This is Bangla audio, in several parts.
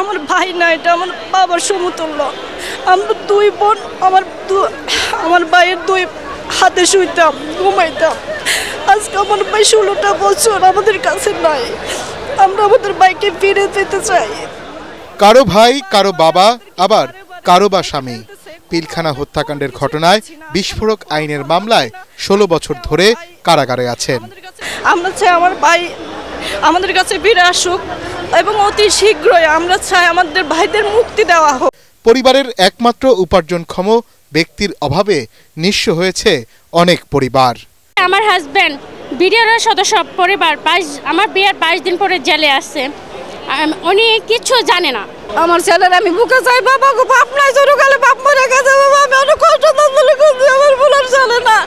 আমার ভাই না, এটা আমার বাবার সমতুল্য। আমরা দুই বোন, আমার ভাইয়ের দুই হাতে শুইতাম, ঘুমাইতাম। আজকে আমার ভাই 16টা বছর আমাদের কাছে নাই। আমরা আমাদের ভাইকে ফিরে পেতে চাই। কারো ভাই, কারো বাবা, আবার কারো বা স্বামী। পিলখানা হত্যাকাণ্ডের ঘটনায় বিস্ফোরক আইনের মামলায় 16 বছর ধরে কারাগারে আছেন। আমরা চাই আমার ভাই আমাদের কাছে ফিরে আসুক এবং অতি শীঘ্রই আমরা চাই আমাদের ভাইদের মুক্তি দেওয়া হোক। পরিবারের একমাত্র উপার্জনক্ষম ব্যক্তির অভাবে নিঃস্ব হয়েছে অনেক পরিবার। আমার হাজবেন্ড বিডিআর সদস্য পরিবার আমার বিয়ের 22 দিন পরে জেলে আসছে। উনি কিছু জানে না। আমার ছেলের আমি বুকে চাই, বাবা গো, বাপ নাই, ছোটকালে বাপ মরে গেছে, বাবা আমি অনেক কষ্ট করছি, আমার ভুলার চলে না।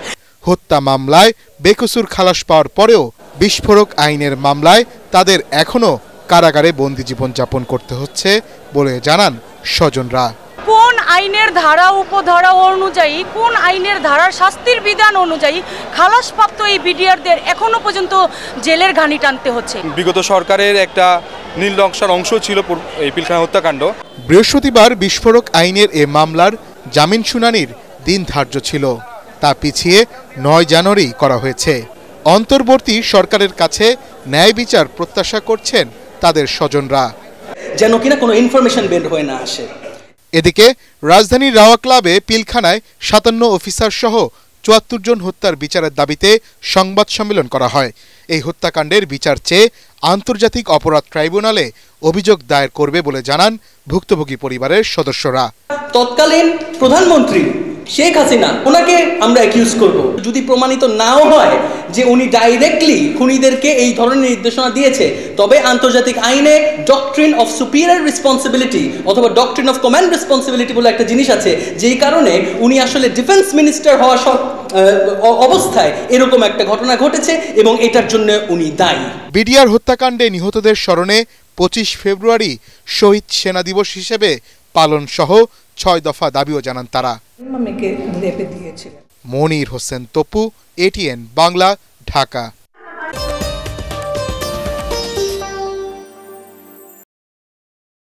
হত্যা মামলায় বেকসুর খালাস পাওয়ার পরেও বিস্ফোরক আইনের মামলায় তাদের এখনো কারাগারে বন্দি জীবন যাপন করতে হচ্ছে বলে জানান স্বজনরা। কোন আইনের ধারা উপধারা অনুযায়ী, কোন আইনের ধারার শাস্তির বিধান অনুযায়ী খালাসপ্রাপ্ত এই বিডিআরদের এখনো পর্যন্ত জেলের ঘানি টানতে হচ্ছে। বিগত সরকারের একটা নীল নকশার অংশ ছিল এই পিলখানা হত্যাকাণ্ড। বৃহস্পতিবার বিস্ফোরক আইনের এ মামলার জামিন শুনানির দিন ধার্য ছিল, তা পিছিয়ে 9 জানুয়ারি করা হয়েছে। অন্তর্বর্তী সরকারের কাছে ন্যায় বিচার প্রত্যাশা করছেন তাদের স্বজনরা, যেন কিনা কোনো ইনফরমেশন বের হয়ে না আসে। এদিকে রাজধানীর রাওয়া ক্লাবে পিলখানায় 57 অফিসার সহ 74 জন হত্যার বিচারের দাবিতে সংবাদ সম্মেলন করা হয়। এই হত্যাকাণ্ডের বিচার চেয়ে আন্তর্জাতিক অপরাধ ট্রাইব্যুনালে অভিযোগ দায়ের করবে বলে জানান ভুক্তভোগী পরিবারের সদস্যরা। তৎকালীন প্রধানমন্ত্রী শেখ হাসিনা, ওনাকে আমরা অ্যাকিউজ করব। যদি প্রমাণিত নাও হয় যে উনি ডাইরেক্টলি খুনিদেরকে এই ধরনের নির্দেশনা দিয়েছে, তবে আন্তর্জাতিক আইনে ডক্ট্রিন অফ সুপিরিয়র রেসপন্সিবিলিটি অথবা ডক্ট্রিন অফ কমান্ড রেসপন্সিবিলিটি বলে একটা জিনিস আছে, যেই কারণে উনি আসলে ডিফেন্স মিনিস্টার হওয়া অবস্থায় এরকম একটা ঘটনা ঘটেছে এবং এটার জন্য উনি দায়ী। বিডিআর হত্যাকাণ্ডে নিহতদের স্মরণে 25 ফেব্রুয়ারি শহীদ সেনা দিবস হিসেবে পালন সহ 6 দফা দাবিও জানান তারা। মনির হোসেন তপু, ATN বাংলা, ঢাকা।